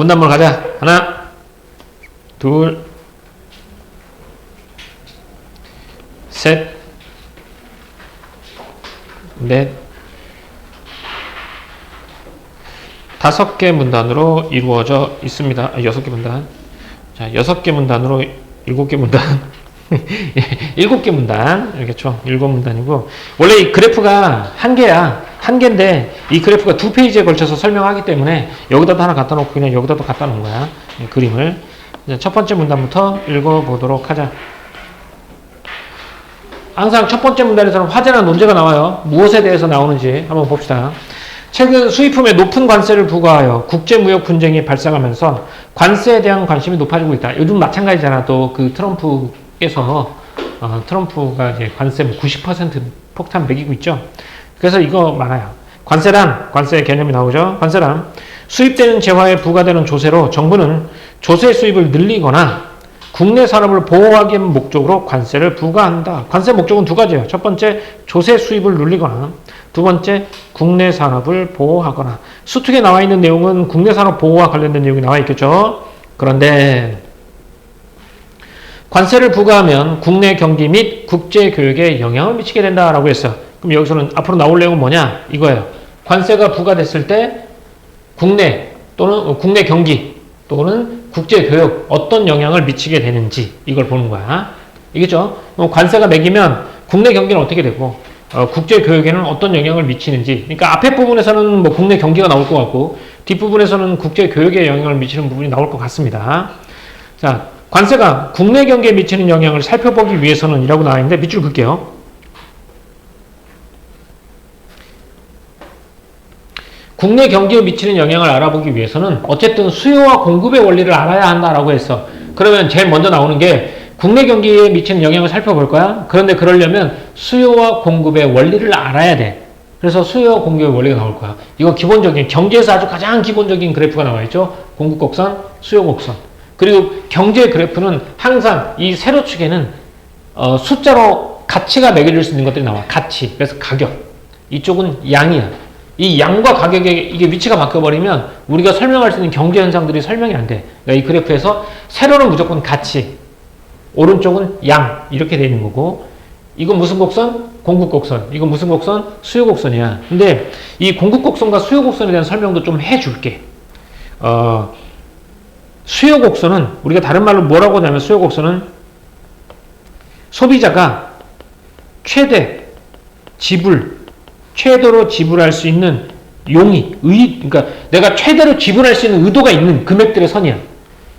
문단물 가자. 하나, 둘, 셋, 넷, 5개 문단으로 이루어져 있습니다. 6개 문단. 자, 6개 문단으로 7개 문단. 7개 문단. 알겠죠? 7문단이고. 원래 이 그래프가 한 개야. 한 개인데, 이 그래프가 2페이지에 걸쳐서 설명하기 때문에 여기다도 하나 갖다 놓고 그냥 여기다도 갖다 놓은 거야. 이 그림을. 첫 번째 문단부터 읽어보도록 하자. 항상 첫 번째 문단에서는 화제나 논제가 나와요. 무엇에 대해서 나오는지 한번 봅시다. 최근 수입품에 높은 관세를 부과하여 국제무역 분쟁이 발생하면서 관세에 대한 관심이 높아지고 있다. 요즘 마찬가지잖아. 또 그 트럼프께서 트럼프가 이제 관세 90% 폭탄 매기고 있죠. 그래서 이거 많아요. 관세란, 관세의 개념이 나오죠. 관세란 수입되는 재화에 부과되는 조세로 정부는 조세 수입을 늘리거나 국내 산업을 보호하기 위한 목적으로 관세를 부과한다. 관세 목적은 두 가지예요. 첫 번째, 조세 수입을 늘리거나, 두 번째, 국내 산업을 보호하거나. 수특에 나와 있는 내용은 국내 산업 보호와 관련된 내용이 나와 있겠죠. 그런데 관세를 부과하면 국내 경기 및 국제 교역에 영향을 미치게 된다라고 했어. 그럼 여기서는 앞으로 나올 내용은 뭐냐? 이거예요. 관세가 부과됐을 때 국내 또는 국내 경기 또는 국제 교역 어떤 영향을 미치게 되는지 이걸 보는 거야. 이겠죠? 관세가 매기면 국내 경기는 어떻게 되고 국제 교역에는 어떤 영향을 미치는지. 그러니까 앞에 부분에서는 뭐 국내 경기가 나올 것 같고 뒷부분에서는 국제 교역에 영향을 미치는 부분이 나올 것 같습니다. 자, 관세가 국내 경기에 미치는 영향을 살펴보기 위해서는 이라고 나와 있는데 밑줄 그을게요. 국내 경기에 미치는 영향을 알아보기 위해서는 어쨌든 수요와 공급의 원리를 알아야 한다라고 했어. 그러면 제일 먼저 나오는 게 국내 경기에 미치는 영향을 살펴볼 거야. 그런데 그러려면 수요와 공급의 원리를 알아야 돼. 그래서 수요와 공급의 원리가 나올 거야. 이거 기본적인, 경제에서 아주 가장 기본적인 그래프가 나와 있죠. 공급 곡선, 수요 곡선. 그리고 경제 그래프는 항상 이 세로축에는 숫자로 가치가 매겨질 수 있는 것들이 나와. 가치. 그래서 가격. 이쪽은 양이야. 이 양과 가격의 이게 위치가 바뀌어버리면 우리가 설명할 수 있는 경제 현상들이 설명이 안 돼. 그러니까 이 그래프에서 세로는 무조건 가치, 오른쪽은 양 이렇게 되어 있는 거고, 이건 무슨 곡선? 공급 곡선. 이건 무슨 곡선? 수요 곡선이야. 근데 이 공급 곡선과 수요 곡선에 대한 설명도 좀 해줄게. 수요 곡선은 우리가 다른 말로 뭐라고 하냐면 수요 곡선은 소비자가 최대로 지불할 수 있는 용의, 그러니까 내가 최대로 지불할 수 있는 의도가 있는 금액들의 선이야.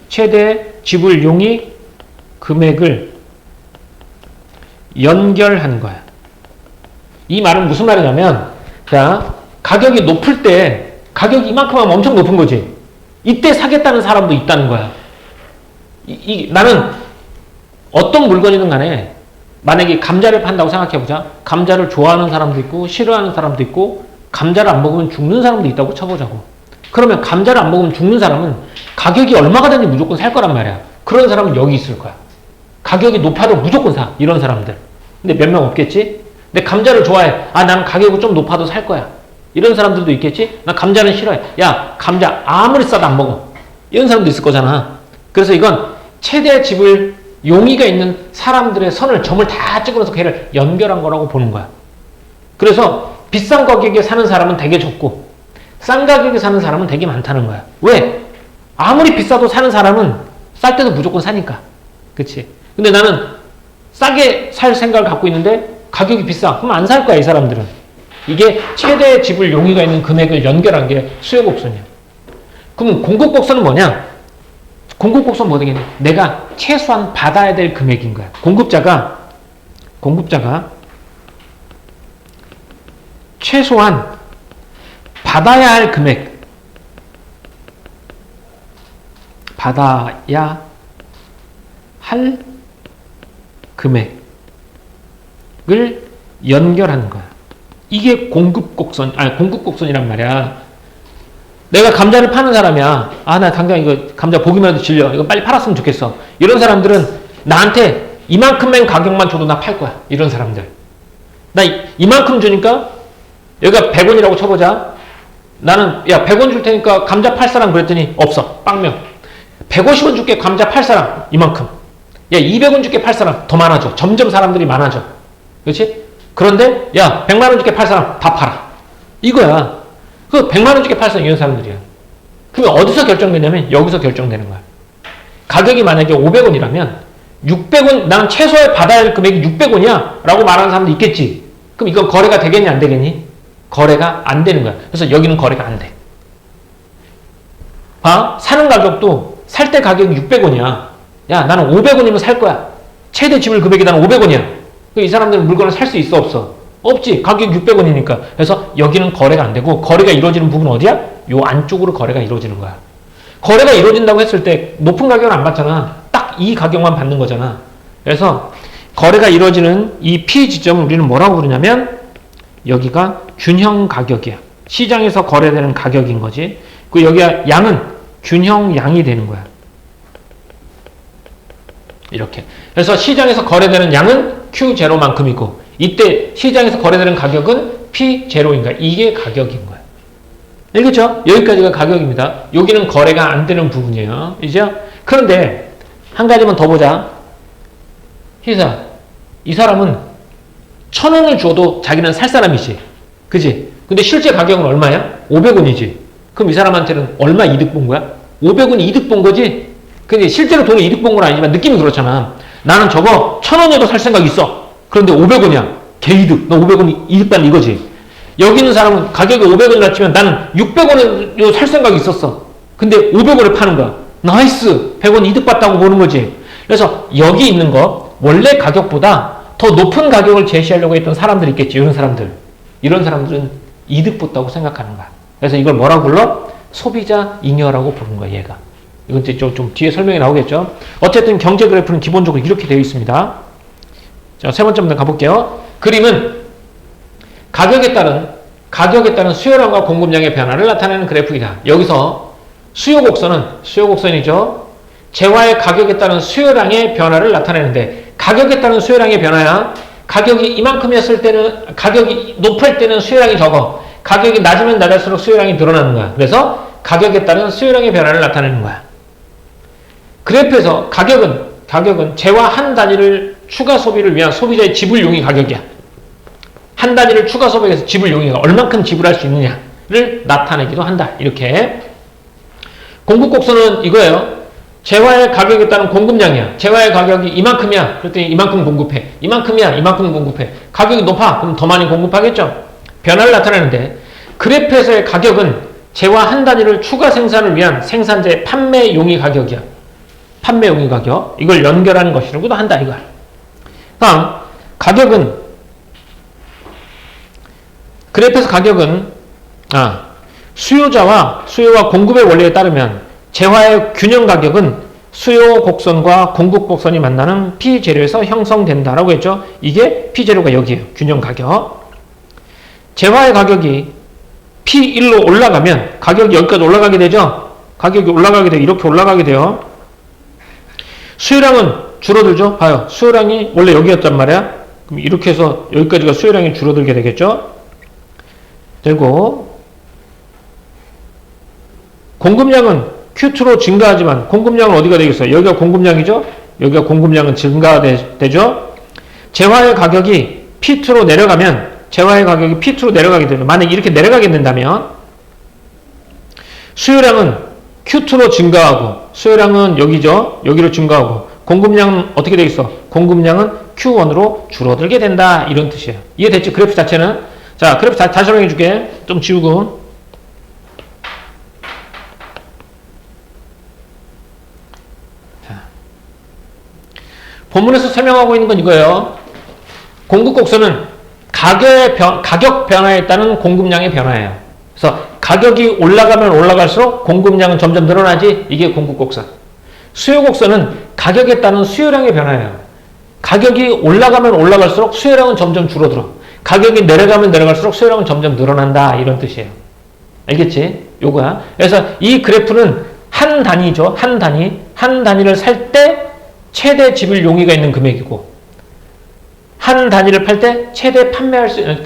최대 지불 용의 금액을 연결하는 거야. 이 말은 무슨 말이냐면, 자, 가격이 높을 때, 가격이 이만큼 하면 엄청 높은 거지. 이때 사겠다는 사람도 있다는 거야. 나는 어떤 물건이든 간에 만약에 감자를 판다고 생각해보자. 감자를 좋아하는 사람도 있고 싫어하는 사람도 있고 감자를 안 먹으면 죽는 사람도 있다고 쳐보자고. 그러면 감자를 안 먹으면 죽는 사람은 가격이 얼마가 되는지 무조건 살 거란 말이야. 그런 사람은 여기 있을 거야. 가격이 높아도 무조건 사. 이런 사람들. 근데 몇 명 없겠지? 근데 감자를 좋아해. 나는 가격이 좀 높아도 살 거야. 이런 사람들도 있겠지? 나 감자는 싫어해. 야, 감자 아무리 싸도 안 먹어. 이런 사람도 있을 거잖아. 그래서 이건 최대 지불 용의가 있는 사람들의 점을 다 찍어서 걔를 연결한 거라고 보는 거야. 그래서 비싼 가격에 사는 사람은 되게 적고 싼 가격에 사는 사람은 되게 많다는 거야. 왜? 아무리 비싸도 사는 사람은 쌀 때도 무조건 사니까. 그치? 근데 나는 싸게 살 생각을 갖고 있는데 가격이 비싸. 그럼 안 살 거야, 이 사람들은. 이게 최대 지불 용의가 있는 금액을 연결한 게 수요 곡선이야. 그럼 공급 곡선은 뭐냐? 공급 곡선 뭐 되겠냐? 내가 최소한 받아야 될 금액인 거야. 공급자가 최소한 받아야 할 금액, 받아야 할 금액을 연결하는 거야. 이게 공급 곡선이란 말이야. 내가 감자를 파는 사람이야. 나 당장 이거 감자 보기만 해도 질려. 이거 빨리 팔았으면 좋겠어. 이런 사람들은 나한테 이만큼만 가격만 줘도 나 팔 거야. 이런 사람들. 나 이만큼 주니까 여기가 100원이라고 쳐보자. 나는 야 100원 줄 테니까 감자 팔 사람 그랬더니 없어. 빵명. 150원 줄게 감자 팔 사람 이만큼. 야 200원 줄게 팔 사람 더 많아져. 점점 사람들이 많아져. 그렇지? 그런데 야 100만 원 줄게 팔 사람 다 팔아. 이거야. 그 100만 원 줄게 팔 사람 이런 사람들이야. 그러면 어디서 결정되냐면 여기서 결정되는 거야. 가격이 만약에 500원이라면 600원 나는 최소의 받아야 할 금액이 600원이야 라고 말하는 사람도 있겠지. 그럼 이건 거래가 되겠니 안 되겠니? 거래가 안 되는 거야. 그래서 여기는 거래가 안 돼. 봐. 사는 가격도 살 때 가격이 600원이야. 야 나는 500원이면 살 거야. 최대 지불 금액이 나는 500원이야. 이 사람들은 물건을 살 수 있어 없어? 없지. 가격이 600원이니까. 그래서 여기는 거래가 안 되고 거래가 이루어지는 부분은 어디야? 요 안쪽으로 거래가 이루어지는 거야. 거래가 이루어진다고 했을 때 높은 가격은 안 받잖아. 딱 이 가격만 받는 거잖아. 그래서 거래가 이루어지는 이 P 지점을 우리는 뭐라고 부르냐면 여기가 균형 가격이야. 시장에서 거래되는 가격인 거지. 그 여기가 양은 균형 양이 되는 거야. 이렇게. 그래서 시장에서 거래되는 양은 Q0만큼이고 이때 시장에서 거래되는 가격은 P0인가 이게 가격인 거야. 알겠죠? 여기까지가 가격입니다. 여기는 거래가 안 되는 부분이에요. 이제 그런데 한 가지만 더 보자. 희사, 이 사람은 1,000원을 줘도 자기는 살 사람이지. 그지? 근데 실제 가격은 얼마야? 500원이지. 그럼 이 사람한테는 얼마 이득 본 거야? 500원 이득 본 거지? 근데 실제로 돈을 이득 본 건 아니지만 느낌이 그렇잖아. 나는 저거 1,000원에도 살 생각 있어. 그런데 500원이야. 개이득. 너 500원 이득 받는 이거지. 여기 있는 사람은 가격이 500원이라 치면 나는 600원에 살 생각이 있었어. 근데 500원에 파는 거야. 나이스! 100원 이득 봤다고 보는 거지. 그래서 여기 있는 거 원래 가격보다 더 높은 가격을 제시하려고 했던 사람들이 있겠지. 이런 사람들. 이런 사람들은 이득 봤다고 생각하는 거야. 그래서 이걸 뭐라고 불러? 소비자 잉여라고 부르는 거야. 얘가. 이건 이제 좀 뒤에 설명이 나오겠죠. 어쨌든 경제 그래프는 기본적으로 이렇게 되어 있습니다. 자, 세 번째 문제 가볼게요. 그림은 가격에 따른 수요량과 공급량의 변화를 나타내는 그래프이다. 여기서 수요 곡선이죠. 재화의 가격에 따른 수요량의 변화를 나타내는데 가격에 따른 수요량의 변화야. 가격이 이만큼이었을 때는 가격이 높을 때는 수요량이 적어. 가격이 낮으면 낮을수록 수요량이 늘어나는 거야. 그래서 가격에 따른 수요량의 변화를 나타내는 거야. 그래프에서 가격은 재화 한 단위를 추가 소비를 위한 소비자의 지불용이 가격이야. 한 단위를 추가 소비해서 지불용이가 얼만큼 지불할 수 있느냐를 나타내기도 한다. 이렇게. 공급곡선은 이거예요. 재화의 가격에 따른 공급량이야. 재화의 가격이 이만큼이야. 그랬더니 이만큼 공급해. 이만큼이야. 이만큼 공급해. 가격이 높아. 그럼 더 많이 공급하겠죠. 변화를 나타내는데 그래프에서의 가격은 재화 한 단위를 추가 생산을 위한 생산자의 판매용이 가격이야. 판매용이 가격. 이걸 연결하는 것이라고도 한다. 이거야. 다음 그래프에서 가격은 수요와 공급의 원리에 따르면 재화의 균형 가격은 수요 곡선과 공급 곡선이 만나는 P 재료에서 형성된다라고 했죠. 이게 P 재료가 여기에요. 균형 가격. 재화의 가격이 P1로 올라가면 가격이 여기까지 올라가게 되죠. 가격이 올라가게 돼요. 이렇게 올라가게 돼요. 수요량은 줄어들죠. 봐요. 수요량이 원래 여기였단 말이야. 그럼 이렇게 해서 여기까지가 수요량이 줄어들게 되겠죠. 그리고 공급량은 Q2로 증가하지만 공급량은 어디가 되겠어요? 여기가 공급량이죠? 여기가 공급량은 증가되죠? 재화의 가격이 P2로 내려가면 재화의 가격이 P2로 내려가게 되면 만약에 이렇게 내려가게 된다면 수요량은 Q2로 증가하고 수요량은 여기죠? 여기로 증가하고 공급량은 어떻게 되겠어? 공급량은 Q1으로 줄어들게 된다. 이런 뜻이에요. 이해됐죠? 그래프 자체는? 자, 그래프 다시 설명해 줄게. 좀 지우고. 본문에서 설명하고 있는 건 이거예요. 공급 곡선은 가격 변화에 따른 공급량의 변화예요. 그래서 가격이 올라가면 올라갈수록 공급량은 점점 늘어나지. 이게 공급 곡선. 수요 곡선은 가격에 따른 수요량의 변화예요. 가격이 올라가면 올라갈수록 수요량은 점점 줄어들어. 가격이 내려가면 내려갈수록 수요량은 점점 늘어난다. 이런 뜻이에요. 알겠지? 요거야. 그래서 이 그래프는 한 단위죠. 한 단위를 살 때 최대 지불 용의가 있는 금액이고 한 단위를 팔 때 최대 판매할 수 있는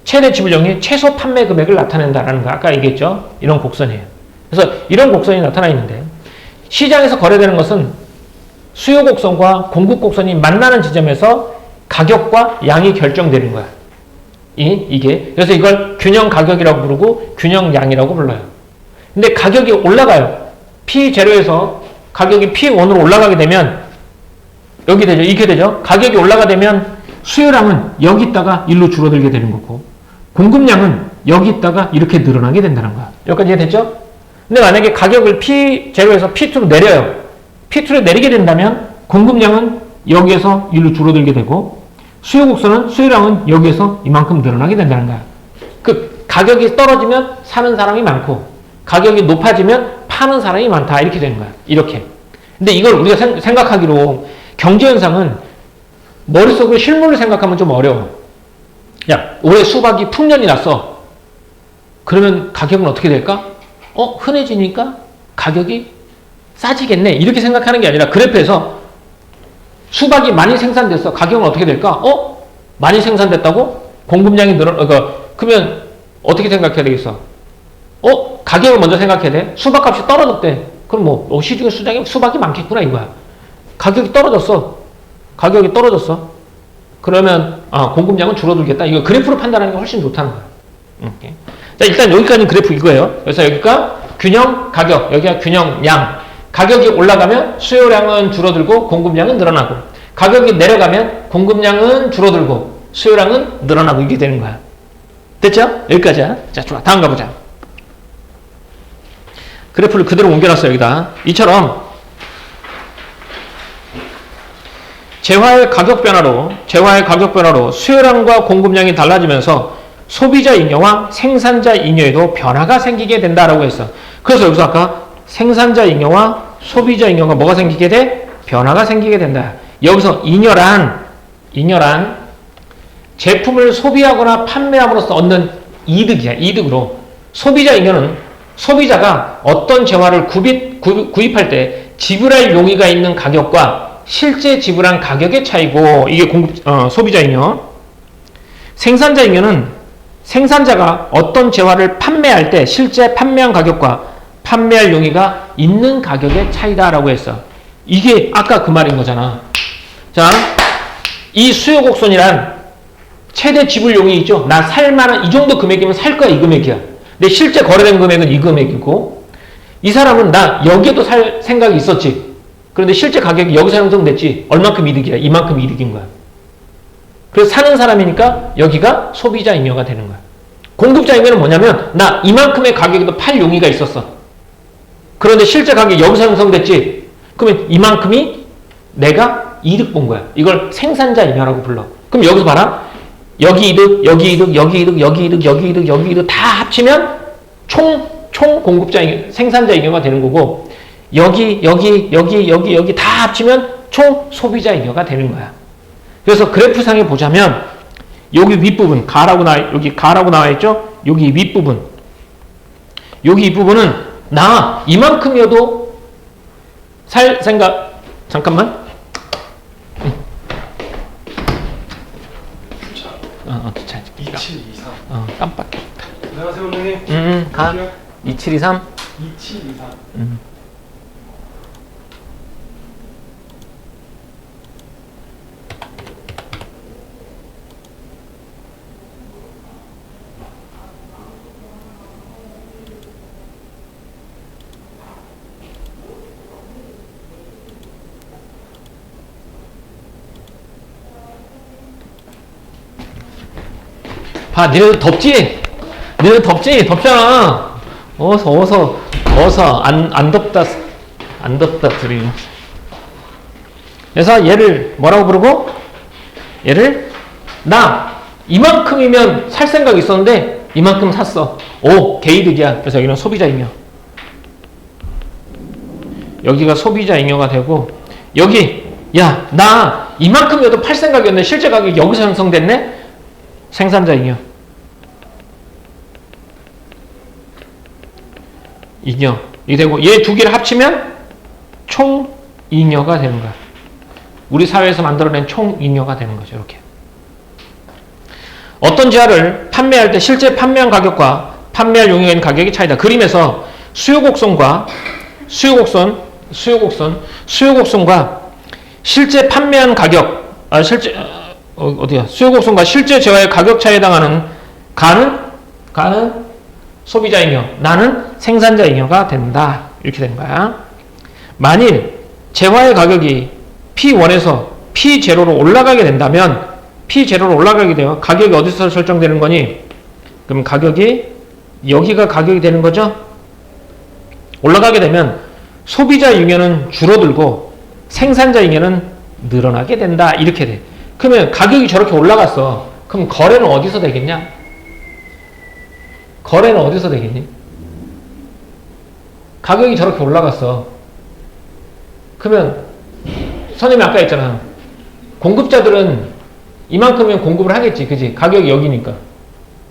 최대 지불용이 최소 판매 금액을 나타낸다라는 거 아까 얘기했죠. 이런 곡선이에요. 그래서 이런 곡선이 나타나 있는데 시장에서 거래되는 것은 수요 곡선과 공급 곡선이 만나는 지점에서 가격과 양이 결정되는 거야. 이게 그래서 이걸 균형 가격이라고 부르고 균형 양이라고 불러요. 근데 가격이 올라가요. P0에서 가격이 P1으로 올라가게 되면 여기 되죠. 이렇게 되죠. 가격이 올라가게 되면 수요량은 여기 있다가 일로 줄어들게 되는 거고 공급량은 여기 있다가 이렇게 늘어나게 된다는 거야. 여기까지 이해됐죠? 근데 만약에 가격을 P0에서 P2로 내려요. P2로 내리게 된다면 공급량은 여기에서 일로 줄어들게 되고 수요 곡선은 수요량은 여기에서 이만큼 늘어나게 된다는 거야. 그 가격이 떨어지면 사는 사람이 많고 가격이 높아지면 파는 사람이 많다. 이렇게 되는 거야. 이렇게. 근데 이걸 우리가 생각하기로 경제현상은 머릿속으로 실물을 생각하면 좀 어려워. 야, 올해 수박이 풍년이 났어. 그러면 가격은 어떻게 될까? 흔해지니까 가격이 싸지겠네. 이렇게 생각하는 게 아니라 그래프에서 수박이 많이 생산됐어. 가격은 어떻게 될까? 많이 생산됐다고? 공급량이 그러면 어떻게 생각해야 되겠어? 가격을 먼저 생각해야 돼. 수박값이 떨어졌대. 그럼 시중에 수박이 많겠구나 이거야. 가격이 떨어졌어. 그러면 공급량은 줄어들겠다. 이거 그래프로 판단하는 게 훨씬 좋다는 거야. 자, 일단 여기까지는 그래프 이거예요. 그래서 여기가 균형 가격, 여기가 균형 양. 가격이 올라가면 수요량은 줄어들고 공급량은 늘어나고 가격이 내려가면 공급량은 줄어들고 수요량은 늘어나고 이게 되는 거야. 됐죠? 여기까지야. 자, 좋아. 다음 가보자. 그래프를 그대로 옮겨놨어요. 여기다. 이처럼 재화의 가격 변화로 수요량과 공급량이 달라지면서 소비자 잉여와 생산자 잉여에도 변화가 생기게 된다라고 했어. 그래서 여기서 아까 생산자 잉여와 소비자 잉여가 뭐가 생기게 돼? 변화가 생기게 된다. 여기서 잉여란 제품을 소비하거나 판매함으로써 얻는 이득이야. 이득으로. 소비자 잉여는 소비자가 어떤 재화를 구입할 때 지불할 용의가 있는 가격과 실제 지불한 가격의 차이고 이게 소비자 잉여. 생산자 잉여는 생산자가 어떤 재화를 판매할 때 실제 판매한 가격과 판매할 용의가 있는 가격의 차이다라고 했어. 이게 아까 그 말인 거잖아. 자, 이 수요 곡선이란 최대 지불용이 있죠. 나 살만한 이 정도 금액이면 살 거야. 이 금액이야. 근데 실제 거래된 금액은 이 금액이고 이 사람은 나 여기에도 살 생각이 있었지. 그런데 실제 가격이 여기서 형성됐지. 얼마큼 이득이야. 이만큼 이득인 거야. 그래서 사는 사람이니까 여기가 소비자 잉여가 되는 거야. 공급자 잉여는 뭐냐면 나 이만큼의 가격에도 팔 용의가 있었어. 그런데 실제 가격이 여기서 형성됐지. 그러면 이만큼이 내가 이득 본 거야. 이걸 생산자 잉여라고 불러. 그럼 여기서 봐라. 여기 이득, 여기 이득, 여기 이득, 여기 이득, 여기 이득, 여기 이득 다 합치면 총 공급자 잉여, 생산자 잉여가 되는 거고 여기 다 합치면 총 소비자 잉여가 되는 거야. 그래서 그래프상에 보자면 여기 윗부분 여기 가라고 나와 있죠? 여기 윗부분 여기 이 부분은 나 이만큼이어도 살 생각 잠깐만 기차 2723 깜빡했다. 안녕하세요 원장님. 가 2723 2723 봐, 니네도 덥지? 덥잖아. 어서 안 덥다 둘이. 그래서 얘를 뭐라고 부르고? 얘를 나 이만큼이면 살 생각이 있었는데 이만큼 샀어. 개이득이야. 그래서 여기는 소비자 잉여. 여기가 소비자 잉여가 되고 여기 야, 나 이만큼이어도 팔 생각이었는데 실제 가격이 여기서 형성됐네? 생산자 잉여. 잉여. 이 되고 얘 두 개를 합치면 총 잉여가 되는 거야. 우리 사회에서 만들어낸 총 잉여가 되는 거죠. 이렇게. 어떤 지하를 판매할 때 실제 판매한 가격과 판매할 용역인 가격의 차이다. 그림에서 수요곡선과 수요곡선과 실제 판매한 가격, 어디야? 수요곡선과 실제 재화의 가격 차이에 해당하는 가는 소비자잉여, 나는 생산자잉여가 된다. 이렇게 되는 거야. 만일 재화의 가격이 P1에서 P0로 올라가게 된다면 P0로 올라가게 돼요. 가격이 어디서 설정되는 거니? 그럼 가격이 여기가 가격이 되는 거죠? 올라가게 되면 소비자 잉여는 줄어들고 생산자 잉여는 늘어나게 된다. 이렇게 돼. 그러면 가격이 저렇게 올라갔어. 그럼 거래는 어디서 되겠냐? 거래는 어디서 되겠니? 가격이 저렇게 올라갔어. 그러면 선생님이 아까 했잖아. 공급자들은 이만큼이면 공급을 하겠지. 그지? 가격이 여기니까.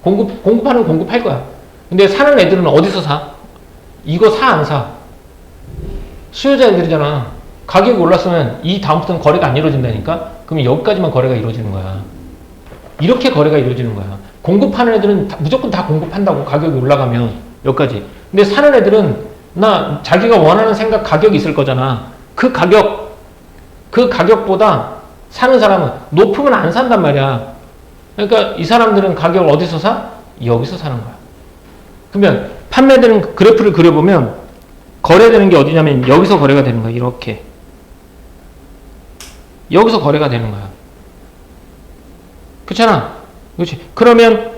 공급하는 공급할 거야. 근데 사는 애들은 어디서 사? 이거 사, 안 사? 수요자들이잖아. 가격이 올랐으면 이 다음부터는 거래가 안 이루어진다니까? 그러면 여기까지만 거래가 이루어지는 거야. 이렇게 거래가 이루어지는 거야. 공급하는 애들은 무조건 다 공급한다고. 가격이 올라가면 여기까지. 근데 사는 애들은 자기가 원하는 생각 가격이 있을 거잖아. 그 가격보다 사는 사람은 높으면 안 산단 말이야. 그러니까 이 사람들은 가격을 어디서 사? 여기서 사는 거야. 그러면 판매되는 그래프를 그려보면 거래되는 게 어디냐면 여기서 거래가 되는 거야. 이렇게. 여기서 거래가 되는 거야. 그렇잖아. 그렇지. 그러면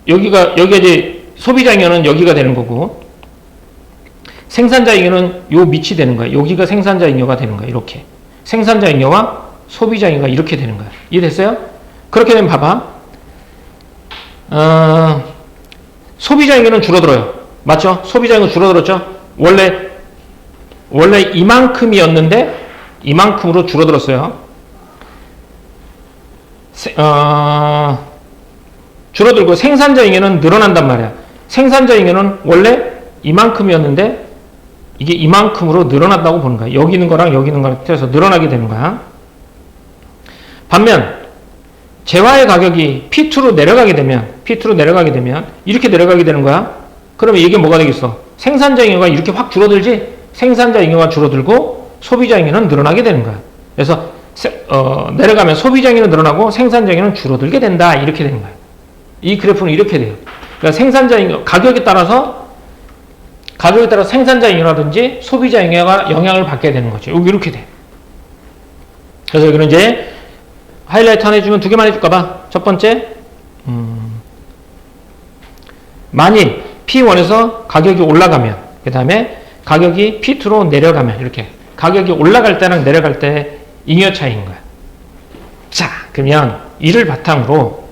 여기가 이제 소비자잉여는 여기가 되는 거고 생산자잉여는 요 밑이 되는 거야. 여기가 생산자잉여가 되는 거야. 이렇게. 생산자잉여와 소비자잉여가 이렇게 되는 거야. 이해됐어요? 그렇게 되면 봐봐. 소비자잉여는 줄어들어요. 맞죠? 소비자잉여 줄어들었죠? 원래 이만큼이었는데 이만큼으로 줄어들었어요. 줄어들고 생산자잉여는 늘어난단 말이야. 생산자잉여는 원래 이만큼이었는데 이게 이만큼으로 늘어난다고 보는 거야. 여기 있는 거랑 여기 있는 거랑 틀어서 늘어나게 되는 거야. 반면 재화의 가격이 P2로 내려가게 되면 이렇게 내려가게 되는 거야. 그러면 이게 뭐가 되겠어? 생산자잉여가 이렇게 확 줄어들지? 생산자잉여가 줄어들고 소비자잉여는 늘어나게 되는 거야. 그래서 내려가면 소비자잉여는 늘어나고 생산자잉여는 줄어들게 된다. 이렇게 되는 거야. 이 그래프는 이렇게 돼요. 그러니까 생산자잉여 가격에 따라서 생산자잉여라든지 소비자잉여가 영향을 받게 되는 거죠. 여기 이렇게 돼. 그래서 여기는 이제 하이라이트 하나 해주면 두 개만 해줄까 봐. 첫 번째, 만일 P1에서 가격이 올라가면, 그 다음에 가격이 P2로 내려가면, 이렇게. 가격이 올라갈 때랑 내려갈 때 잉여 차이인 거야. 자, 그러면 이를 바탕으로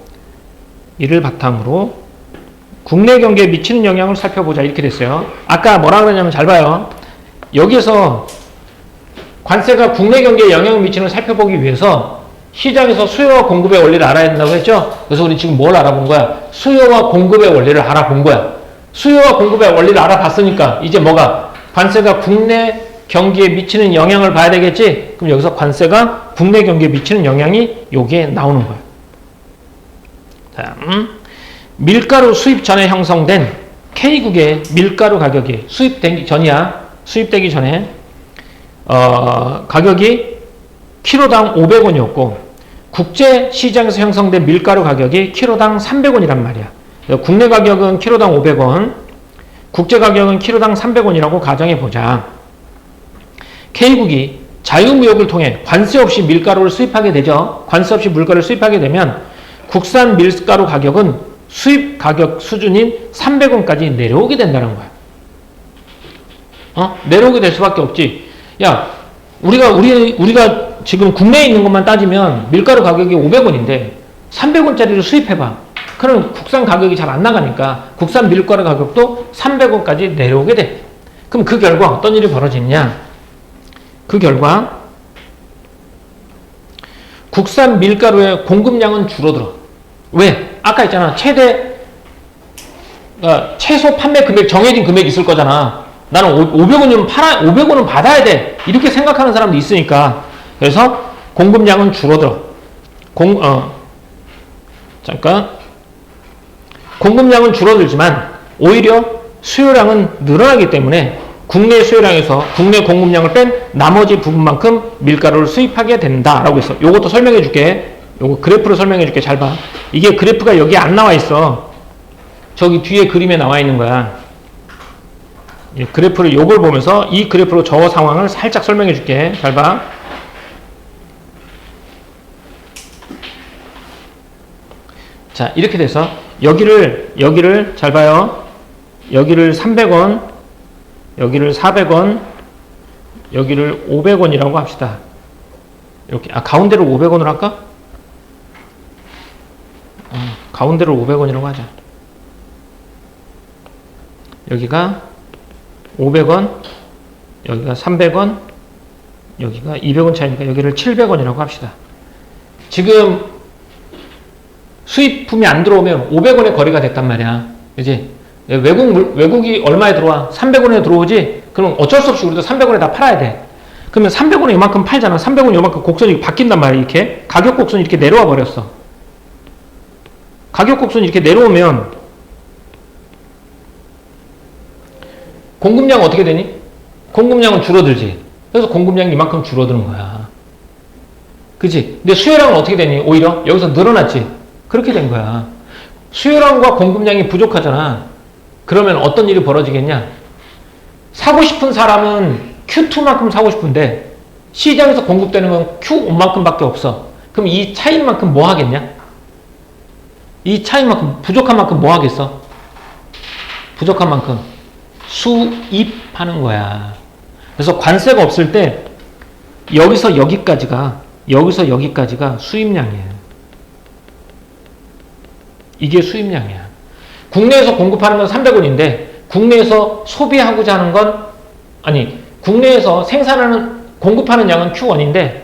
국내 경기에 미치는 영향을 살펴보자. 이렇게 됐어요. 아까 뭐라 그러냐면 잘 봐요. 여기에서 관세가 국내 경기에 영향을 미치는 걸 살펴보기 위해서 시장에서 수요와 공급의 원리를 알아야 된다고 했죠? 그래서 우리 지금 뭘 알아본 거야? 수요와 공급의 원리를 알아본 거야. 수요와 공급의 원리를 알아봤으니까 이제 뭐가? 관세가 국내 경기에 미치는 영향을 봐야 되겠지? 그럼 여기서 관세가 국내 경기에 미치는 영향이 여기에 나오는 거야. 다음, 밀가루 수입 전에 형성된 K국의 밀가루 가격이 수입되기 전에 가격이 키로당 500원이었고 국제 시장에서 형성된 밀가루 가격이 키로당 300원이란 말이야. 국내 가격은 키로당 500원, 국제 가격은 키로당 300원이라고 가정해 보자. K국이 자유무역을 통해 관세 없이 밀가루를 수입하게 되죠. 관세 없이 물가루를 수입하게 되면 국산 밀가루 가격은 수입 가격 수준인 300원까지 내려오게 된다는 거야. 내려오게 될 수밖에 없지. 야, 우리가 지금 국내에 있는 것만 따지면 밀가루 가격이 500원인데 300원짜리를 수입해봐. 그럼 국산 가격이 잘 안 나가니까 국산 밀가루 가격도 300원까지 내려오게 돼. 그럼 그 결과 어떤 일이 벌어지냐? 그 결과 국산 밀가루의 공급량은 줄어들어. 왜? 아까 했잖아. 최소 판매 금액, 정해진 금액이 있을 거잖아. 나는 500원은 받아야 돼. 이렇게 생각하는 사람도 있으니까. 그래서 공급량은 줄어들어. 잠깐. 공급량은 줄어들지만 오히려 수요량은 늘어나기 때문에 국내 수요량에서 국내 공급량을 뺀 나머지 부분만큼 밀가루를 수입하게 된다라고 했어. 요것도 설명해 줄게. 요거 그래프로 설명해 줄게. 잘 봐. 이게 그래프가 여기 안 나와 있어. 저기 뒤에 그림에 나와 있는 거야. 이 그래프를 요걸 보면서 이 그래프로 저 상황을 살짝 설명해 줄게. 잘 봐. 자, 이렇게 돼서 여기를 잘 봐요. 여기를 300원, 여기를 400원, 여기를 500원이라고 합시다. 이렇게, 가운데를 500원으로 할까? 가운데를 500원이라고 하자. 여기가 500원, 여기가 300원, 여기가 200원 차이니까 여기를 700원이라고 합시다. 지금 수입품이 안 들어오면 500원의 거래가 됐단 말이야. 그지? 외국이 얼마에 들어와? 300원에 들어오지? 그럼 어쩔 수 없이 우리도 300원에 다 팔아야 돼. 그러면 300원에 이만큼 팔잖아. 300원 이만큼 곡선이 바뀐단 말이야. 이렇게. 가격 곡선이 이렇게 내려와 버렸어. 가격 곡선이 이렇게 내려오면 공급량은 어떻게 되니? 공급량은 줄어들지. 그래서 공급량이 이만큼 줄어드는 거야. 그치? 근데 수요량은 어떻게 되니? 오히려 여기서 늘어났지. 그렇게 된 거야. 수요량과 공급량이 부족하잖아. 그러면 어떤 일이 벌어지겠냐? 사고 싶은 사람은 Q2만큼 사고 싶은데 시장에서 공급되는 건 Q5만큼밖에 없어. 그럼 이 차이만큼 뭐 하겠냐? 이 차이만큼, 부족한 만큼 뭐 하겠어? 부족한 만큼 수입하는 거야. 그래서 관세가 없을 때 여기서 여기까지가 수입량이에요. 이게 수입량이야. 국내에서 공급하는 건 300원인데 국내에서 소비하고자 하는 건 국내에서 공급하는 양은 Q1인데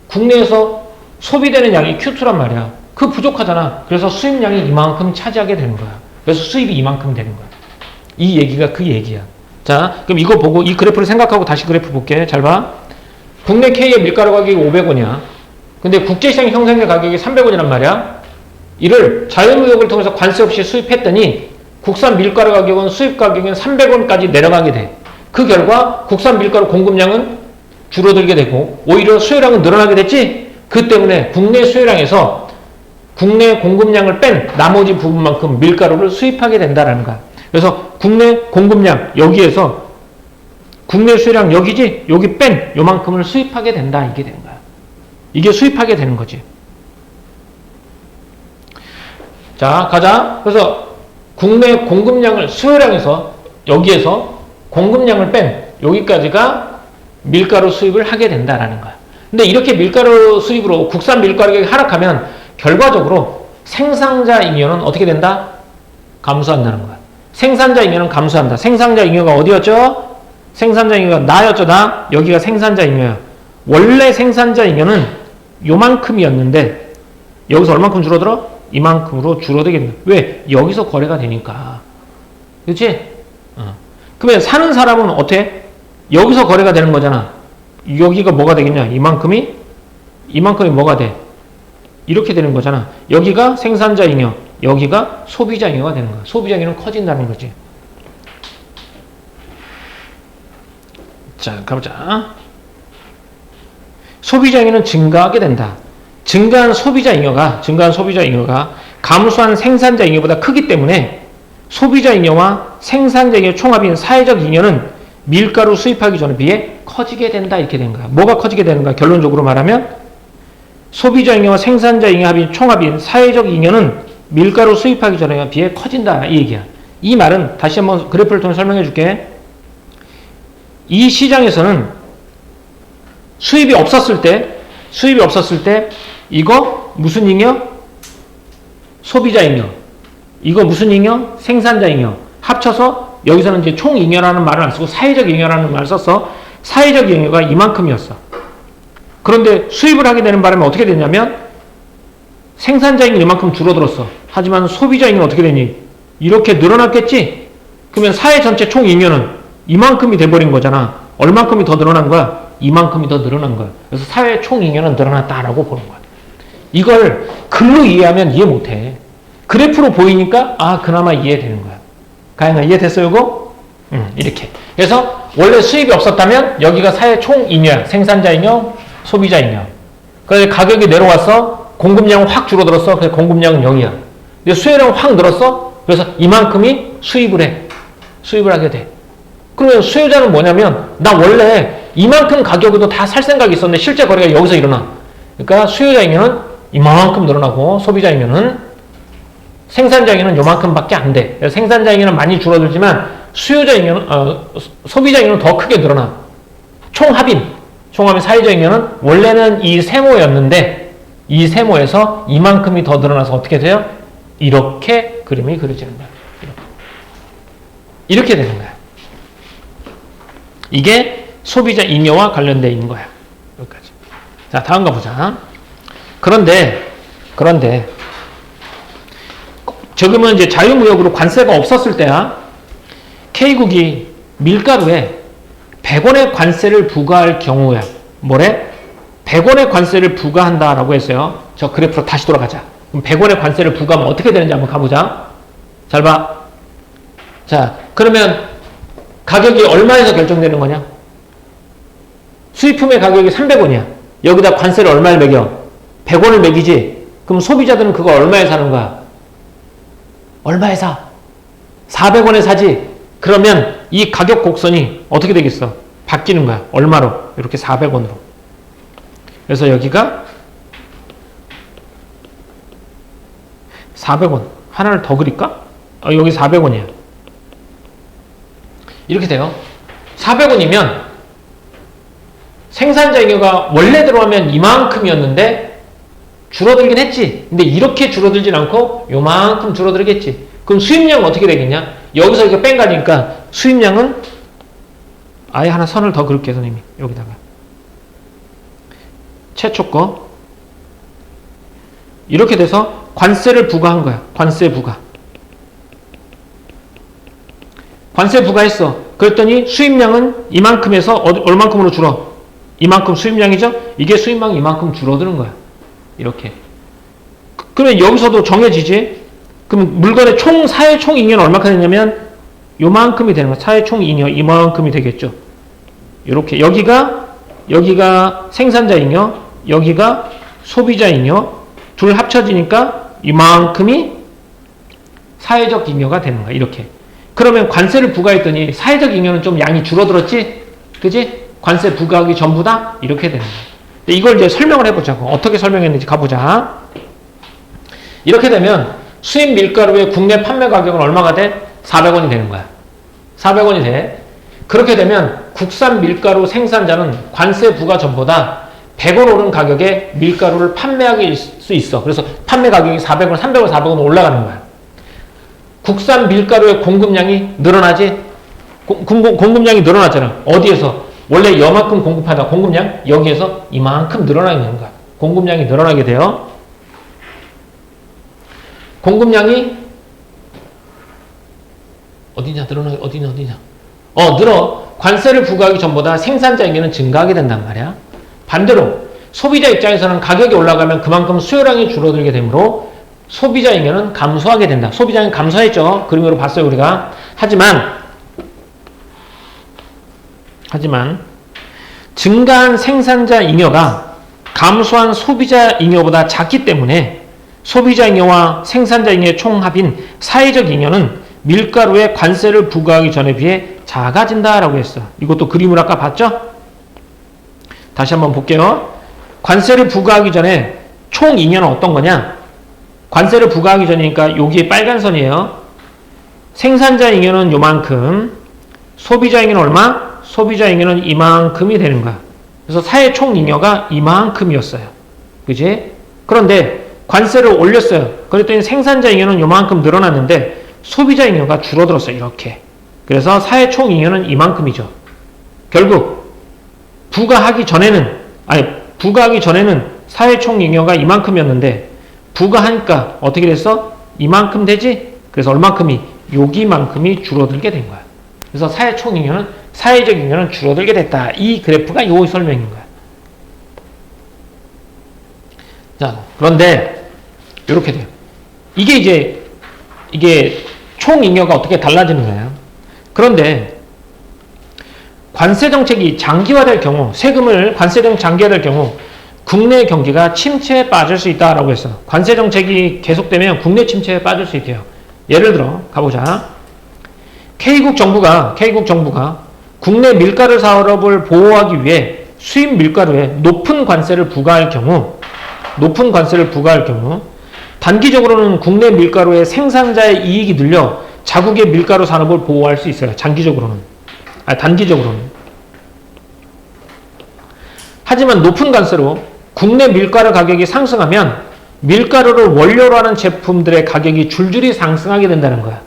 국내에서 소비되는 양이 Q2란 말이야. 그 부족하잖아. 그래서 수입량이 이만큼 차지하게 되는 거야. 그래서 수입이 이만큼 되는 거야. 이 얘기가 그 얘기야. 자, 그럼 이거 보고 이 그래프를 생각하고 다시 그래프 볼게. 잘 봐. 국내 K의 밀가루 가격이 500원이야. 근데 국제시장 형성된 가격이 300원이란 말이야. 이를 자유무역을 통해서 관세 없이 수입했더니 국산 밀가루 가격은 수입 가격은 300원까지 내려가게 돼. 그 결과 국산 밀가루 공급량은 줄어들게 되고 오히려 수요량은 늘어나게 됐지. 그 때문에 국내 수요량에서 국내 공급량을 뺀 나머지 부분만큼 밀가루를 수입하게 된다라는 거야. 그래서 국내 공급량 여기에서 국내 수요량 여기지? 여기 뺀 요만큼을 수입하게 된다. 이게 되는 거야. 이게 수입하게 되는 거지. 자, 가자. 그래서 국내 공급량을 수요량에서 여기에서 공급량을 뺀 여기까지가 밀가루 수입을 하게 된다라는 거야. 근데 이렇게 밀가루 수입으로 국산 밀가루 가격이 하락하면 결과적으로 생산자 잉여는 어떻게 된다? 감소한다는 거야. 생산자 잉여는 감소한다. 생산자 잉여가 어디였죠? 생산자 잉여가 나였죠, 나? 여기가 생산자 잉여야. 원래 생산자 잉여는 요만큼이었는데 여기서 얼만큼 줄어들어? 이만큼으로 줄어들겠네. 왜? 여기서 거래가 되니까. 그렇지? 그러면 사는 사람은 어때? 여기서 거래가 되는 거잖아. 여기가 뭐가 되겠냐? 이만큼이 뭐가 돼? 이렇게 되는 거잖아. 여기가 생산자 잉여, 여기가 소비자 잉여가 되는 거야. 소비자 잉여는 커진다는 거지. 자, 가보자. 소비자 잉여는 증가하게 된다. 증가한 소비자 잉여가 감소한 생산자 잉여보다 크기 때문에 소비자 잉여와 생산자 잉여 총합인 사회적 잉여는 밀가루 수입하기 전에 비해 커지게 된다. 이렇게 된 거야. 뭐가 커지게 되는가? 결론적으로 말하면 소비자 잉여와 생산자 잉여 총합인 사회적 잉여는 밀가루 수입하기 전에 비해 커진다. 이 얘기야. 이 말은 다시 한번 그래프를 통해 설명해 줄게. 이 시장에서는 수입이 없었을 때 이거 무슨 잉여? 소비자 잉여. 이거 무슨 잉여? 생산자 잉여. 합쳐서 여기서는 이제 총 잉여라는 말을 안 쓰고 사회적 잉여라는 말을 썼어. 사회적 잉여가 이만큼이었어. 그런데 수입을 하게 되는 바람에 어떻게 되냐면 생산자 잉여 이만큼 줄어들었어. 하지만 소비자 잉여는 어떻게 되니? 이렇게 늘어났겠지? 그러면 사회 전체 총 잉여는 이만큼이 돼버린 거잖아. 얼만큼이 더 늘어난 거야? 이만큼이 더 늘어난 거야. 그래서 사회 총 잉여는 늘어났다라고 보는 거야. 이걸 글로 이해하면 이해 못해. 그래프로 보이니까 그나마 이해되는 거야. 가영아 이해됐어 이거? 이렇게. 그래서 원래 수입이 없었다면 여기가 사회 총 잉여야. 생산자 잉여, 소비자 잉여. 그래서 가격이 내려와서 공급량은 확 줄어들었어. 그래서 공급량은 0이야. 근데 수요량은 확 늘었어. 그래서 이만큼이 수입을 해. 수입을 하게 돼. 그러면 수요자는 뭐냐면 나 원래 이만큼 가격으로 다 살 생각이 있었는데 실제 거래가 여기서 일어나. 그러니까 수요자 잉여는 이만큼 늘어나고 소비자 잉여는 생산자 잉여는 요만큼밖에 안 돼. 그래서 생산자 잉여는 많이 줄어들지만 수요자 잉여는 소비자 잉여는 더 크게 늘어나. 총합인 사회적 잉여는 원래는 이 세모였는데 이 세모에서 이만큼이 더 늘어나서 어떻게 돼요? 이렇게 그림이 그려지는 거야. 이렇게 되는 거야. 이게 소비자 잉여와 관련되어 있는 거야. 여기까지. 자, 다음 거 보자. 그런데 지금은 이제 자유무역으로 관세가 없었을 때야. K국이 밀가루에 100원의 관세를 부과할 경우야. 뭐래? 100원의 관세를 부과한다라고 했어요. 저 그래프로 다시 돌아가자. 그럼 100원의 관세를 부과하면 어떻게 되는지 한번 가보자. 잘 봐. 자, 그러면 가격이 얼마에서 결정되는 거냐? 수입품의 가격이 300원이야. 여기다 관세를 얼마를 매겨? 100원을 매기지? 그럼 소비자들은 그거 얼마에 사는 거야? 얼마에 사? 400원에 사지? 그러면 이 가격 곡선이 어떻게 되겠어? 바뀌는 거야. 얼마로? 이렇게 400원으로. 그래서 여기가 400원. 하나를 더 그릴까? 여기 400원이야. 이렇게 돼요. 400원이면 생산자 잉여가 원래 들어가면 이만큼이었는데 줄어들긴 했지. 근데 이렇게 줄어들진 않고 요만큼 줄어들겠지. 그럼 수입량은 어떻게 되겠냐? 여기서 이거 뺀 거니까 수입량은 아예 하나 선을 더 그을게요, 선생님이. 여기다가. 최초 거. 이렇게 돼서 관세를 부과한 거야. 관세 부과. 관세 부과했어. 그랬더니 수입량은 이만큼에서 얼만큼으로 줄어? 이만큼 수입량이죠? 이게 수입량이 이만큼 줄어드는 거야. 이렇게. 그러면 여기서도 정해지지? 그럼 물건의 사회 총 잉여는 얼마큼 되냐면 요만큼이 되는 거야. 사회 총 잉여 이만큼이 되겠죠. 이렇게. 여기가 생산자 잉여, 여기가 소비자 잉여, 둘 합쳐지니까 이만큼이 사회적 잉여가 되는 거야. 이렇게. 그러면 관세를 부과했더니 사회적 잉여는 좀 양이 줄어들었지? 그지? 관세 부과하기 전부다? 이렇게 되는 거야. 이걸 이제 설명을 해보자고. 어떻게 설명했는지 가보자. 이렇게 되면 수입 밀가루의 국내 판매 가격은 얼마가 돼? 400원이 되는 거야. 400원이 돼. 그렇게 되면 국산 밀가루 생산자는 관세 부과 전보다 100원 오른 가격에 밀가루를 판매할 수 있어. 그래서 판매 가격이 400원, 300원, 400원 올라가는 거야. 국산 밀가루의 공급량이 늘어나지? 공급량이 늘어났잖아. 어디에서? 원래 요만큼 공급하다 공급량 여기에서 이만큼 늘어나게 되는 거야. 공급량이 늘어나게 돼요. 공급량이 어디냐? 늘어. 관세를 부과하기 전보다 생산자 잉여는 증가하게 된단 말이야. 반대로 소비자 입장에서는 가격이 올라가면 그만큼 수요량이 줄어들게 되므로 소비자 잉여는 감소하게 된다. 소비자는 감소했죠. 그림으로 봤어요, 우리가. 하지만 증가한 생산자 잉여가 감소한 소비자 잉여보다 작기 때문에 소비자 잉여와 생산자 잉여의 총합인 사회적 잉여는 밀가루에 관세를 부과하기 전에 비해 작아진다라고 했어. 이것도 그림을 아까 봤죠? 다시 한번 볼게요. 관세를 부과하기 전에 총 잉여는 어떤 거냐? 관세를 부과하기 전이니까 여기 빨간 선이에요. 생산자 잉여는 요만큼, 소비자 잉여는 얼마? 소비자 잉여는 이만큼이 되는 거야. 그래서 사회 총 잉여가 이만큼이었어요. 그지? 그런데 관세를 올렸어요. 그랬더니 생산자 잉여는 요만큼 늘어났는데 소비자 잉여가 줄어들었어요. 이렇게. 그래서 사회 총 잉여는 이만큼이죠. 결국 부과하기 전에는 사회 총 잉여가 이만큼이었는데 부과하니까 어떻게 됐어? 이만큼 되지? 그래서 얼만큼이? 여기만큼이 줄어들게 된 거야. 그래서 사회 총 잉여는 사회적 잉여는 줄어들게 됐다. 이 그래프가 요 설명인 거야. 자, 그런데 이렇게 돼요. 이게 이제 이게 총 잉여가 어떻게 달라지는 거예요. 그런데 관세 정책이 장기화될 경우, 세금을 관세 정책 장기화될 경우 국내 경기가 침체에 빠질 수 있다라고 했어. 관세 정책이 계속되면 국내 침체에 빠질 수 있대요. 예를 들어 가보자. K국 정부가 국내 밀가루 산업을 보호하기 위해 수입 밀가루에 높은 관세를 부과할 경우 단기적으로는 국내 밀가루의 생산자의 이익이 늘려 자국의 밀가루 산업을 보호할 수 있어요. 단기적으로는. 하지만 높은 관세로 국내 밀가루 가격이 상승하면 밀가루를 원료로 하는 제품들의 가격이 줄줄이 상승하게 된다는 거야.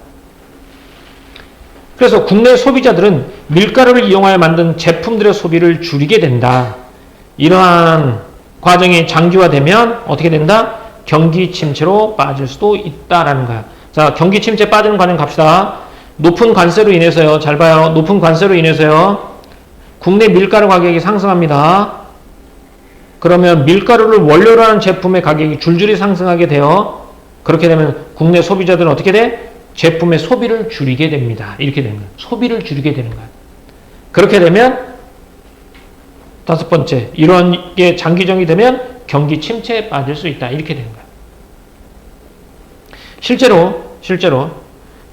그래서 국내 소비자들은 밀가루를 이용하여 만든 제품들의 소비를 줄이게 된다. 이러한 과정이 장기화되면 어떻게 된다? 경기 침체로 빠질 수도 있다라는 거야. 자, 경기 침체 빠지는 과정 갑시다. 높은 관세로 인해서요. 잘 봐요. 높은 관세로 인해서요. 국내 밀가루 가격이 상승합니다. 그러면 밀가루를 원료로 하는 제품의 가격이 줄줄이 상승하게 돼요. 그렇게 되면 국내 소비자들은 어떻게 돼? 제품의 소비를 줄이게 됩니다. 이렇게 되는 거예요. 소비를 줄이게 되는 거예요. 그렇게 되면 다섯 번째, 이런 게 장기적이 되면 경기 침체에 빠질 수 있다. 이렇게 되는 거예요. 실제로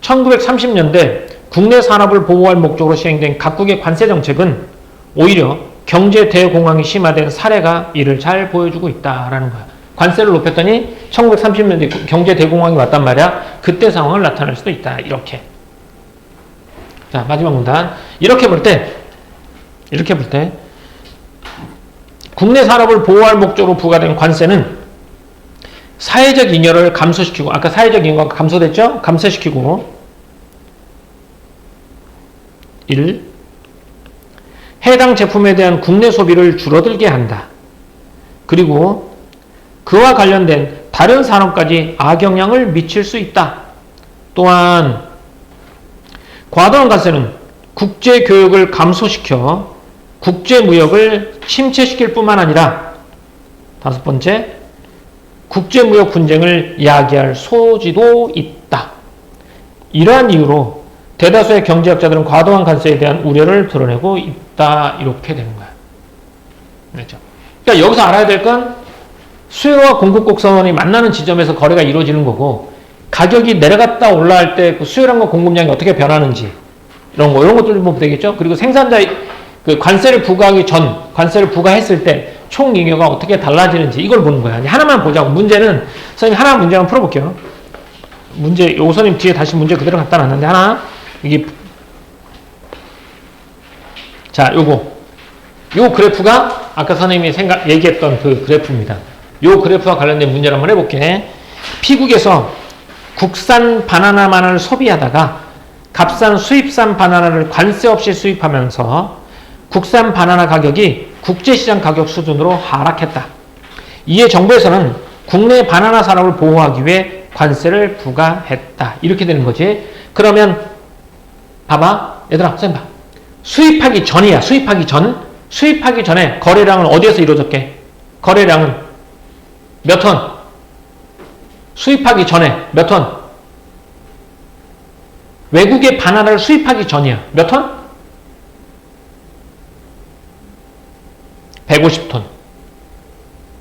1930년대 국내 산업을 보호할 목적으로 시행된 각국의 관세 정책은 오히려 경제 대공황이 심화된 사례가 이를 잘 보여주고 있다라는 거야. 관세를 높였더니 1930년대 경제 대공황이 왔단 말이야. 그때 상황을 나타낼 수도 있다. 이렇게. 자, 마지막 문단. 이렇게 볼 때 국내 산업을 보호할 목적으로 부과된 관세는 사회적 잉여를 감소시키고, 아까 사회적 잉여가 감소됐죠? 감소시키고 1. 해당 제품에 대한 국내 소비를 줄어들게 한다. 그리고 그와 관련된 다른 산업까지 악영향을 미칠 수 있다. 또한 과도한 관세는 국제 교역을 감소시켜 국제 무역을 침체시킬 뿐만 아니라 다섯 번째, 국제 무역 분쟁을 야기할 소지도 있다. 이러한 이유로 대다수의 경제학자들은 과도한 관세에 대한 우려를 드러내고 있다. 이렇게 되는 거야. 그렇죠? 그러니까 여기서 알아야 될 건 수요와 공급 곡선이 만나는 지점에서 거래가 이루어지는 거고, 가격이 내려갔다 올라갈 때 그 수요량과 공급량이 어떻게 변하는지 이런 것들 보면 되겠죠. 그리고 생산자의 그 관세를 부과했을 때 총 잉여가 어떻게 달라지는지 이걸 보는 거야. 하나만 보자고. 문제는 선생님 하나 문제만 풀어볼게요. 문제 요 선생님 뒤에 다시 문제 그대로 갖다 놨는데 하나 이게 자 요 그래프가 아까 선생님이 얘기했던 그 그래프입니다. 요 그래프와 관련된 문제를 한번 해볼게. 피국에서 국산 바나나만을 소비하다가 값싼 수입산 바나나를 관세 없이 수입하면서 국산 바나나 가격이 국제시장 가격 수준으로 하락했다. 이에 정부에서는 국내 바나나 산업을 보호하기 위해 관세를 부과했다. 이렇게 되는 거지. 그러면 봐봐. 얘들아 선생님 봐. 수입하기 전에 거래량은 어디에서 이루어졌게? 거래량은 몇 톤? 수입하기 전에 몇 톤? 외국의 바나나를 수입하기 전이야. 몇 톤? 150톤.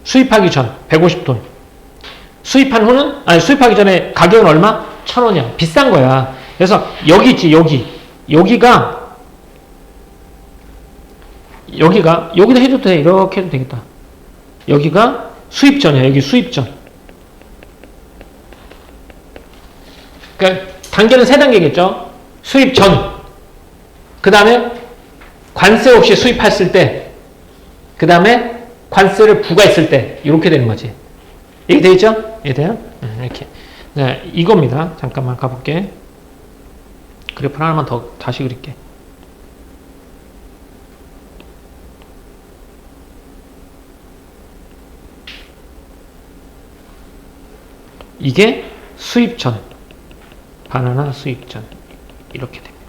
수입하기 전 150톤. 수입한 후는 수입하기 전에 가격은 얼마? 1,000원이야. 비싼 거야. 그래서 여기 있지. 여기가 여기다 해도 돼. 이렇게 해도 되겠다. 여기가 수입전이야. 여기 수입전. 그러니까 단계는 세 단계겠죠. 수입전. 그 다음에 관세 없이 수입했을 때, 그 다음에 관세를 부과했을 때 이렇게 되는 거지. 이게 되겠죠? 이해돼요? 이렇게. 네, 이겁니다. 잠깐만 가볼게. 그래프 하나만 더 다시 그릴게. 이게 수입전. 바나나 수입전. 이렇게 됩니다.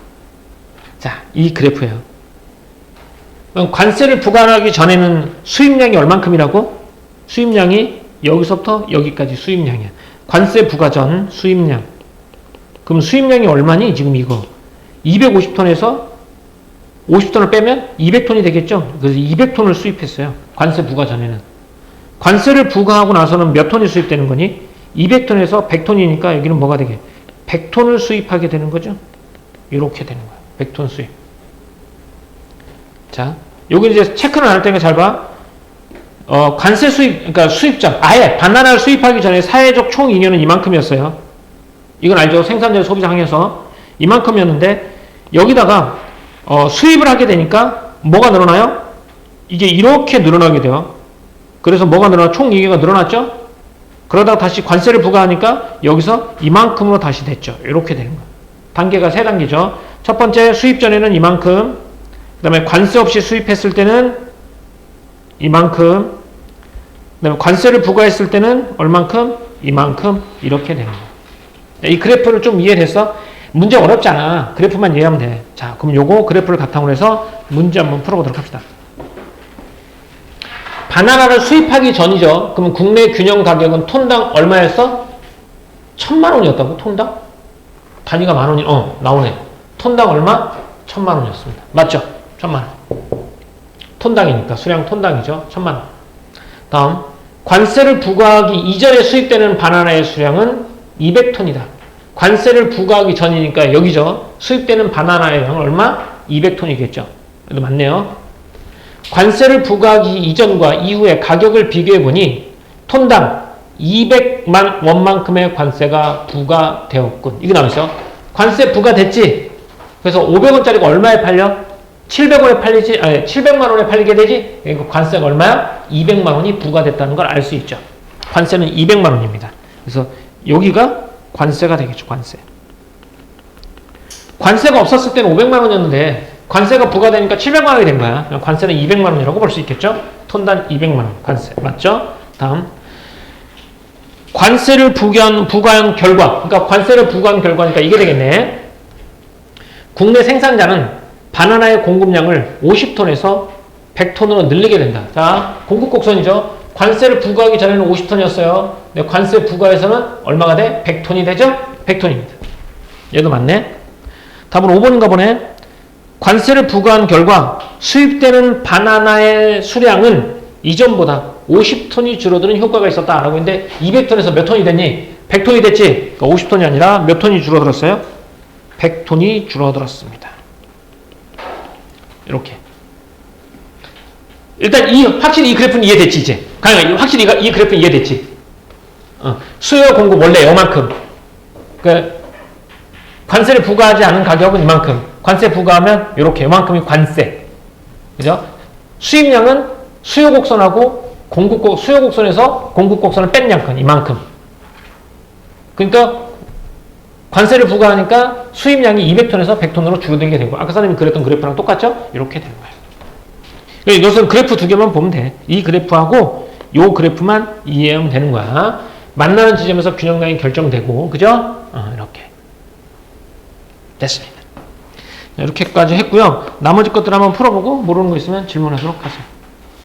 자, 이 그래프예요. 그럼 관세를 부과하기 전에는 수입량이 얼만큼이라고? 수입량이 여기서부터 여기까지 수입량이야. 관세 부과 전 수입량. 그럼 수입량이 얼마니? 지금 이거 250톤에서 50톤을 빼면 200톤이 되겠죠? 그래서 200톤을 수입했어요. 관세 부과 전에는. 관세를 부과하고 나서는 몇 톤이 수입되는 거니? 200톤에서 100톤이니까 여기는 뭐가 되게? 100톤을 수입하게 되는 거죠? 이렇게 되는 거야. 100톤 수입. 자, 여기 이제 체크를 안 할 테니까 잘 봐. 관세 수입, 그러니까 수입장. 아예 바나나를 수입하기 전에 사회적 총 잉여는 이만큼이었어요. 이건 알죠? 생산자 소비자 항에서 이만큼이었는데 여기다가 수입을 하게 되니까 뭐가 늘어나요? 이게 이렇게 늘어나게 돼요. 그래서 뭐가 늘어나? 총 잉여가 늘어났죠? 그러다가 다시 관세를 부과하니까 여기서 이만큼으로 다시 됐죠. 이렇게 되는 거예요. 단계가 세 단계죠. 첫 번째 수입 전에는 이만큼, 그 다음에 관세 없이 수입했을 때는 이만큼, 그 다음에 관세를 부과했을 때는 얼만큼? 이만큼. 이렇게 되는 거예요. 이 그래프를 좀 이해됐어? 문제 어렵지 않아. 그래프만 이해하면 돼. 자, 그럼 요거 그래프를 바탕으로 해서 문제 한번 풀어보도록 합시다. 바나나를 수입하기 전이죠. 그러면 국내 균형 가격은 톤당 얼마였어? 1000만 원이었다고? 톤당? 단위가 만 원이, 나오네. 톤당 얼마? 1000만 원이었습니다. 맞죠? 1000만 원. 톤당이니까. 수량 톤당이죠. 1000만 원. 다음. 관세를 부과하기 이전에 수입되는 바나나의 수량은 200톤이다. 관세를 부과하기 전이니까 여기죠. 수입되는 바나나의 양은 얼마? 200톤이겠죠. 그래도 맞네요. 관세를 부과하기 이전과 이후에 가격을 비교해보니 톤당 200만 원만큼의 관세가 부과되었군. 이거 나오죠. 관세 부과됐지? 그래서 500원짜리가 얼마에 팔려? 700원에 팔리지? 아니, 700만 원에 팔리게 되지? 그러니까 관세가 얼마야? 200만 원이 부과됐다는 걸 알 수 있죠. 관세는 200만 원입니다. 그래서 여기가 관세가 되겠죠. 관세. 관세가 없었을 때는 500만 원이었는데 관세가 부과되니까 700만 원이 된 거야. 관세는 200만 원이라고 볼 수 있겠죠? 톤당 200만 원 관세. 맞죠? 다음. 관세를 부과한 결과. 그러니까 관세를 부과한 결과니까 이게 되겠네. 국내 생산자는 바나나의 공급량을 50톤에서 100톤으로 늘리게 된다. 자, 공급 곡선이죠. 관세를 부과하기 전에는 50톤이었어요. 근데 관세 부과해서는 얼마가 돼? 100톤이 되죠? 100톤입니다. 얘도 맞네. 답은 5번인가 보네. 관세를 부과한 결과 수입되는 바나나의 수량은 이전보다 50톤이 줄어드는 효과가 있었다라고 했는데 200톤에서 몇 톤이 됐니? 100톤이 됐지? 그러니까 50톤이 아니라 몇 톤이 줄어들었어요? 100톤이 줄어들었습니다. 이렇게. 일단 확실히 이 그래프는 이해됐지 이제. 그러니까 확실히 이 그래프는 이해됐지. 수요 공급 원래 요만큼. 그러니까 관세를 부과하지 않은 가격은 이만큼. 관세 부과하면 이렇게 요만큼이 관세. 그죠? 수입량은 수요 곡선하고 수요 곡선에서 공급 곡선을 뺀 양큼 이만큼. 그러니까 관세를 부과하니까 수입량이 200톤에서 100톤으로 줄어들게 되고 아까 선생님이 그랬던 그래프랑 똑같죠? 이렇게 되는 거예요. 이것은 그래프 두 개만 보면 돼. 이 그래프하고 이 그래프만 이해하면 되는 거야. 만나는 지점에서 균형량이 결정되고 그죠? 이렇게 됐습니다. 이렇게까지 했고요. 나머지 것들 한번 풀어보고 모르는 거 있으면 질문하도록 하세요.